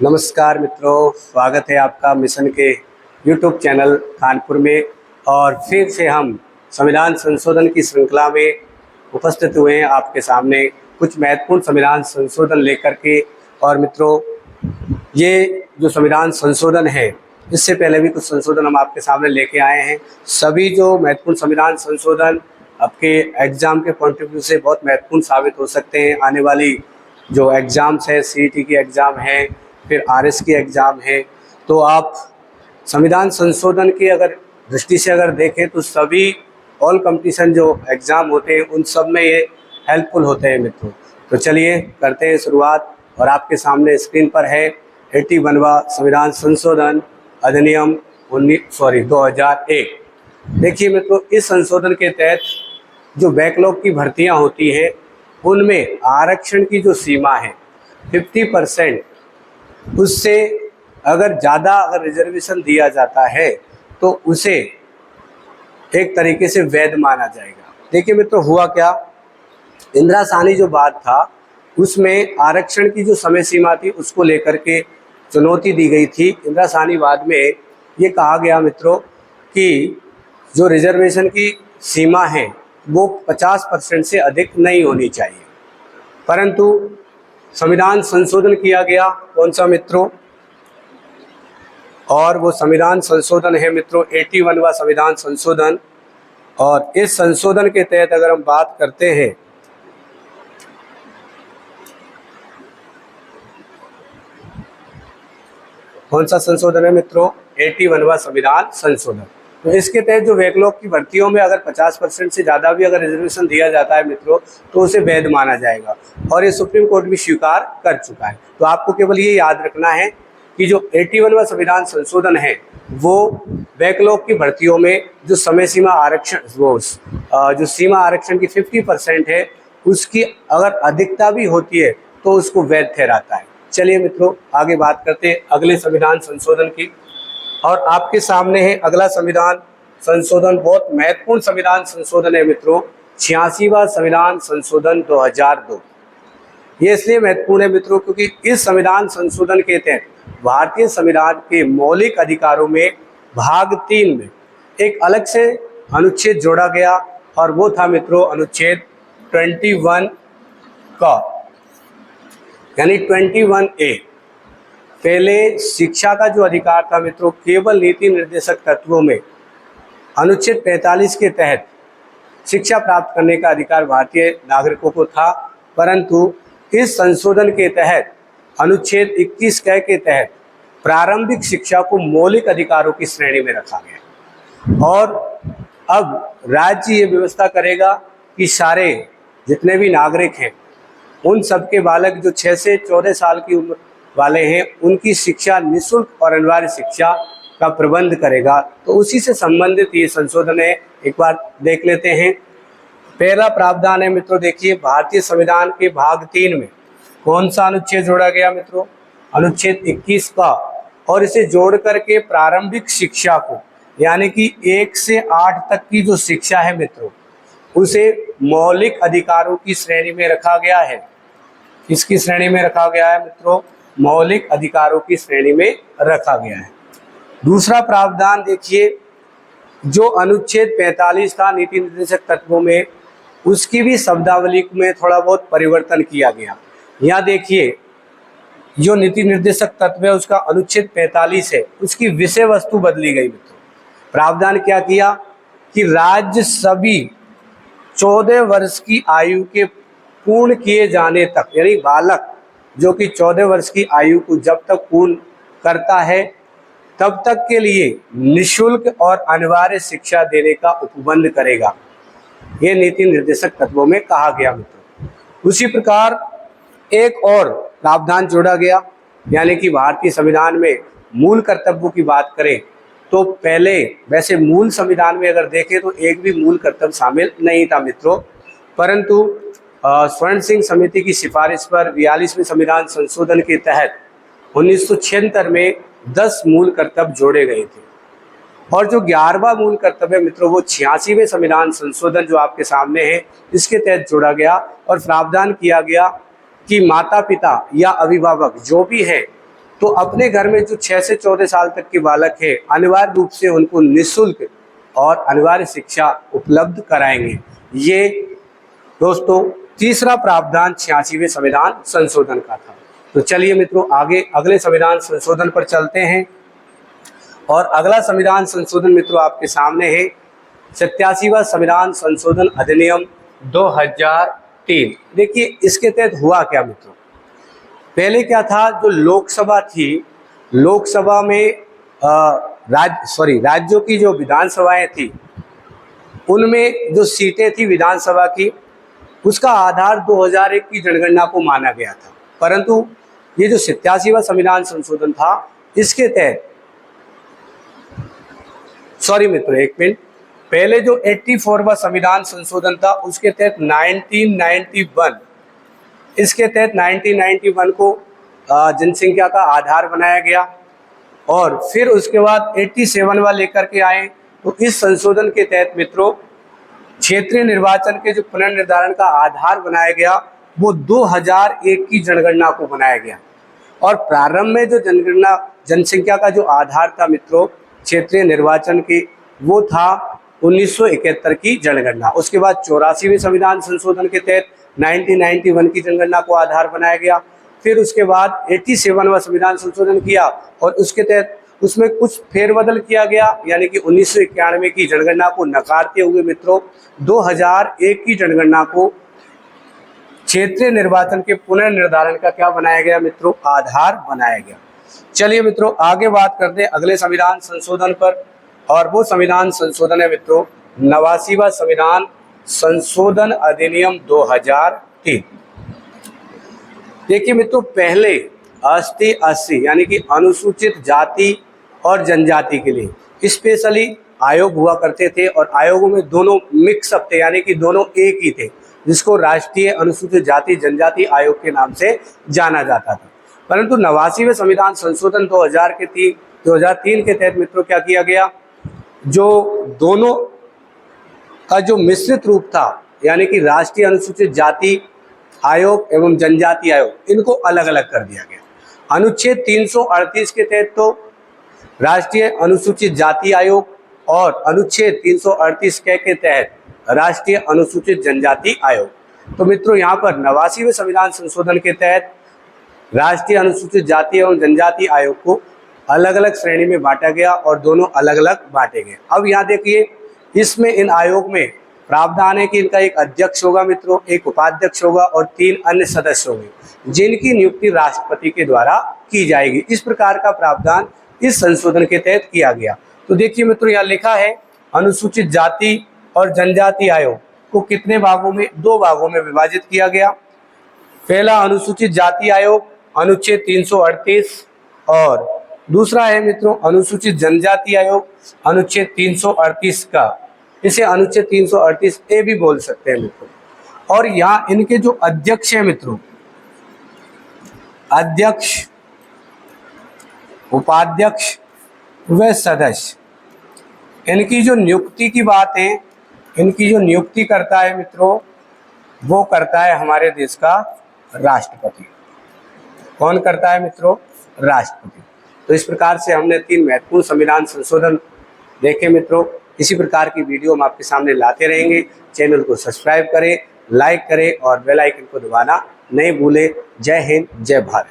नमस्कार मित्रों, स्वागत है आपका मिशन के यूट्यूब चैनल कानपुर में। और फिर से हम संविधान संशोधन की श्रृंखला में उपस्थित हुए हैं आपके सामने कुछ महत्वपूर्ण संविधान संशोधन लेकर के। और मित्रों, ये जो संविधान संशोधन है, इससे पहले भी कुछ संशोधन हम आपके सामने लेके आए हैं। सभी जो महत्वपूर्ण संविधान संशोधन आपके एग्ज़ाम के पॉइंट ऑफ व्यू से बहुत महत्वपूर्ण साबित हो सकते हैं। आने वाली जो एग्ज़ाम्स है, सीईटी की एग्ज़ाम है, फिर आरएस की एग्ज़ाम है, तो आप संविधान संशोधन की अगर दृष्टि से अगर देखें तो सभी ऑल कंपटीशन जो एग्ज़ाम होते हैं उन सब में ये हेल्पफुल होते हैं मित्रों। तो चलिए करते हैं शुरुआत। और आपके सामने स्क्रीन पर है 81वां संविधान संशोधन अधिनियम 2001। देखिए मित्रों, इस संशोधन के तहत जो बैकलॉग की भर्तियां होती हैं उनमें आरक्षण की जो सीमा है 50%, उससे अगर ज़्यादा अगर रिजर्वेशन दिया जाता है तो उसे एक तरीके से वैध माना जाएगा। देखिए मित्रों, हुआ क्या, इंदिरा साहनी जो बात था उसमें आरक्षण की जो समय सीमा थी उसको लेकर के चुनौती दी गई थी। इंदिरा साहनी वाद में ये कहा गया मित्रों कि जो रिजर्वेशन की सीमा है वो 50% से अधिक नहीं होनी चाहिए, परंतु संविधान संशोधन किया गया। कौन सा मित्रों? और वो संविधान संशोधन है मित्रों 81वां संविधान संशोधन। और इस संशोधन के तहत अगर हम बात करते हैं कौन सा संशोधन है मित्रों? 81वां संविधान संशोधन। तो इसके तहत जो बैकलॉग की भर्तियों में अगर 50% से ज़्यादा भी अगर रिजर्वेशन दिया जाता है मित्रों तो उसे वैध माना जाएगा, और ये सुप्रीम कोर्ट भी स्वीकार कर चुका है। तो आपको केवल ये याद रखना है कि जो 81वां संविधान संशोधन है वो बैकलॉग की भर्तियों में जो समय सीमा आरक्षण जो सीमा आरक्षण की 50% है उसकी अगर अधिकता भी होती है तो उसको वैध ठहराता है। चलिए मित्रों, आगे बात करते हैं अगले संविधान संशोधन की। और आपके सामने है अगला संविधान संशोधन, बहुत महत्वपूर्ण संविधान संशोधन है मित्रों, 86वां संविधान संशोधन 2002। ये इसलिए महत्वपूर्ण है मित्रों क्योंकि इस संविधान संशोधन के तहत भारतीय संविधान के मौलिक अधिकारों में भाग 3 में एक अलग से अनुच्छेद जोड़ा गया, और वो था मित्रों अनुच्छेद 21 का, यानी 21A। पहले शिक्षा का जो अधिकार था मित्रों केवल नीति निर्देशक तत्वों में अनुच्छेद 45 के तहत शिक्षा प्राप्त करने का अधिकार भारतीय नागरिकों को था, परंतु इस संशोधन के तहत अनुच्छेद 21 के तहत प्रारंभिक शिक्षा को मौलिक अधिकारों की श्रेणी में रखा गया। और अब राज्य ये व्यवस्था करेगा कि सारे जितने भी नागरिक हैं उन सबके बालक जो 6 से 14 साल की उम्र वाले हैं उनकी शिक्षा निःशुल्क और अनिवार्य शिक्षा का प्रबंध करेगा। तो उसी से संबंधित ये संशोधन है, एक बार देख लेते हैं। पहला प्रावधान है मित्रों, देखिए भारतीय संविधान के भाग 3 में कौन सा अनुच्छेद जोड़ा गया मित्रों? अनुच्छेद 21 का। और इसे जोड़ करके प्रारंभिक शिक्षा को, यानी कि 1 से 8 तक की जो शिक्षा है मित्रों उसे मौलिक अधिकारों की श्रेणी में रखा गया है। किसकी श्रेणी में रखा गया है मित्रों? मौलिक अधिकारों की श्रेणी में रखा गया है। दूसरा प्रावधान देखिए, जो अनुच्छेद 45 था नीति निर्देशक तत्वों में, उसकी भी शब्दावली में थोड़ा बहुत परिवर्तन किया गया। यहाँ देखिए, जो नीति निर्देशक तत्व है उसका अनुच्छेद 45 है, उसकी विषय वस्तु बदली गई मित्रों। प्रावधान क्या किया कि राज्य सभी 14 वर्ष की आयु के पूर्ण किए जाने तक, यानी बालक जो कि 14 वर्ष की आयु को जब तक पूर्ण करता है तब तक के लिए निःशुल्क और अनिवार्य शिक्षा देने का उपबंध करेगा। ये नीति निर्देशक तत्वों में कहा गया मित्रों। उसी प्रकार एक और प्रावधान जोड़ा गया, यानी कि भारतीय संविधान में मूल कर्तव्यों की बात करें तो पहले वैसे मूल संविधान में अगर देखें तो एक भी मूल कर्तव्य शामिल नहीं था मित्रों, परंतु स्वर्ण सिंह समिति की सिफारिश पर 42वें संविधान संशोधन के तहत 1976 में 10 मूल कर्तव्य जोड़े गए थे। और जो 11वां मूल कर्तव्य मित्रों वो 86वें संविधान संशोधन जो आपके सामने है इसके तहत जोड़ा गया, और प्रावधान किया गया कि माता पिता या अभिभावक जो भी है तो अपने घर में जो 6 से 14 साल तक के बालक है अनिवार्य रूप से उनको निःशुल्क और अनिवार्य शिक्षा उपलब्ध कराएंगे। ये दोस्तों तीसरा प्रावधान 86वें संविधान संशोधन का था। तो चलिए मित्रों आगे अगले संविधान संशोधन पर चलते हैं। और अगला संविधान संशोधन मित्रों आपके सामने है 87वां संविधान संशोधन अधिनियम 2003। देखिए इसके तहत हुआ क्या मित्रों, पहले क्या था, जो लोकसभा थी, लोकसभा में राज्यों की जो विधानसभाएं थी उनमें जो सीटें थी विधानसभा की उसका आधार 2001 की जनगणना को माना गया था। परंतु ये जो 87वां संविधान संशोधन था इसके तहत, सॉरी मित्रों एक मिनट, पहले जो 84वां संविधान संशोधन था उसके तहत 1991, इसके तहत 1991 को जनसंख्या का आधार बनाया गया और फिर उसके बाद 87वां लेकर के आए। तो इस संशोधन के तहत मित्रों क्षेत्रीय निर्वाचन के जो पुनर्निर्धारण का आधार बनाया गया वो 2001 की जनगणना को बनाया गया। और प्रारंभ में जो जनसंख्या का जो आधार था मित्रों क्षेत्रीय निर्वाचन की, वो था 1971 की जनगणना। उसके बाद 84वें संविधान संशोधन के तहत 1991 की जनगणना को आधार बनाया गया। फिर उसके बाद 87वां संविधान संशोधन किया और उसके तहत उसमें कुछ फेरबदल किया गया, यानी कि 1991 की जनगणना को नकारते हुए मित्रों 2001 की जनगणना को क्षेत्रीय निर्वाचन के पुनर्निर्धारण का क्या बनाया गया मित्रों, आधार बनाया गया। चलिए मित्रों आगे बात करते हैं अगले संविधान संशोधन पर, और वो संविधान संशोधन है मित्रों 89वां संविधान संशोधन अधिनियम 2003। देखिए मित्रों पहले ST यानी कि अनुसूचित जाति और जनजाति के लिए स्पेशली आयोग हुआ करते थे और आयोगों में दोनों मिक्सअप थे, यानी कि दोनों एक ही थे, जिसको राष्ट्रीय अनुसूचित जाति जनजाति आयोग के नाम से जाना जाता था। परंतु 89वें संविधान संशोधन 2003 के तहत मित्रों क्या किया गया, जो दोनों का जो मिश्रित रूप था, यानी कि राष्ट्रीय अनुसूचित जाति आयोग एवं जनजाति आयोग, इनको अलग अलग कर दिया गया। अनुच्छेद 338 के तहत तो राष्ट्रीय अनुसूचित जाति आयोग और अनुच्छेद 338 के तहत राष्ट्रीय अनुसूचित जनजाति आयोग। तो मित्रों यहाँ पर 89वें संविधान संशोधन के तहत राष्ट्रीय अनुसूचित जाति एवं जनजाति आयोग को अलग अलग श्रेणी में बांटा गया और दोनों अलग अलग बांटे गए। अब यहाँ देखिए इसमें इन आयोग में प्रावधान है कि इनका एक अध्यक्ष होगा मित्रों, एक उपाध्यक्ष होगा और 3 अन्य सदस्य होंगे जिनकी नियुक्ति राष्ट्रपति के द्वारा की जाएगी। इस प्रकार का प्रावधान इस संशोधन के तहत किया गया। तो देखिए मित्रों यहाँ लिखा है अनुसूचित जाति और जनजाति आयोग को कितने भागों में, 2 भागों में विभाजित किया गया। पहला अनुसूचित जाति आयोग अनुच्छेद 338 और दूसरा है मित्रों अनुसूचित जनजाति आयोग अनुच्छेद 338 का, इसे अनुच्छेद 338 ए भी बोल सकते हैं मित्रों। और यहाँ इनके जो अध्यक्ष हैं मित्रों, अध्यक्ष, उपाध्यक्ष व सदस्य, इनकी जो नियुक्ति की बात है, इनकी जो नियुक्ति करता है मित्रों वो करता है हमारे देश का राष्ट्रपति। कौन करता है मित्रों, राष्ट्रपति। तो इस प्रकार से हमने 3 महत्वपूर्ण संविधान संशोधन देखे मित्रों। इसी प्रकार की वीडियो हम आपके सामने लाते रहेंगे। चैनल को सब्सक्राइब करें, लाइक करें और बेल आइकन को दबाना नहीं भूलें। जय हिंद, जय भारत।